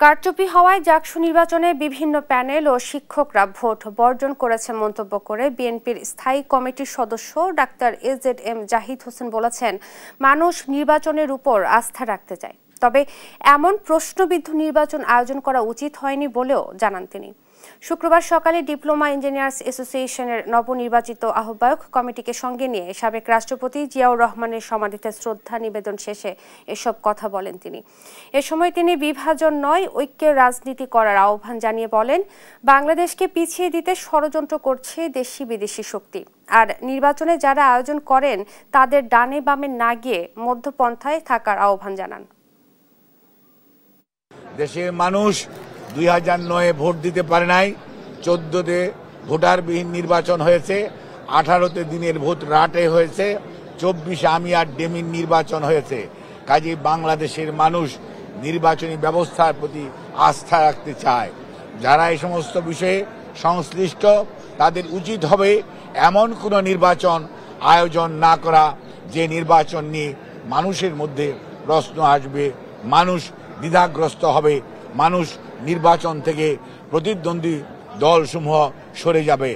কারচুপি হওয়ায় জাকসু নির্বাচনে বিভিন্ন প্যানেল ও শিক্ষকরা ভোট বর্জন করেছে মন্তব্য করে বিএনপির স্থায়ী কমিটির সদস্য ডাক্তার এজেডএম জাহিদ হোসেন বলেছেন, মানুষ নির্বাচনের উপর আস্থা রাখতে চায়, তবে এমন প্রশ্নবিদ্ধ নির্বাচন আয়োজন করা উচিত হয়নি বলেও জানান তিনি। শুক্রবার সকালে ডিপ্লোমা ইঞ্জিনিয়ার্স অ্যাসোসিয়েশনের নবনির্বাচিত আহ্বায়ক কমিটিকে সঙ্গে নিয়ে সাবেক রাষ্ট্রপতি জিয়াউর রহমানের সমাধিতে শ্রদ্ধা নিবেদন শেষে এসব কথা বলেন তিনি। এ সময় তিনি বিভাজন নয়, ঐক্যের রাজনীতি করার আহ্বান জানিয়ে বলেন, বাংলাদেশকে পিছিয়ে দিতে ষড়যন্ত্র করছে দেশি বিদেশি শক্তি, আর নির্বাচনে যারা আয়োজন করেন তাদের ডানে বামে না গিয়ে মধ্যপন্থায় থাকার আহ্বান জানান। দেশের মানুষ 2009-এ ভোট দিতে পারে নাই, 14-তে ভোটারবিহীন নির্বাচন হয়েছে, 18-তে দিনের ভোট রাটে হয়েছে, 24-এ আমি আর ডেমির নির্বাচন হয়েছে। কাজে বাংলাদেশের মানুষ নির্বাচনী ব্যবস্থার প্রতি আস্থা রাখতে চায়। যারা এই সমস্ত বিষয়ে সংশ্লিষ্ট তাদের উচিত হবে এমন কোনো নির্বাচন আয়োজন না করা যে নির্বাচন নিয়ে মানুষের মধ্যে প্রশ্ন আসবে, মানুষ দ্বিধাগ্রস্ত হবে, মানুষ নির্বাচন থেকে প্রতিদ্বন্দ্বী দলসমূহ সরে যাবে।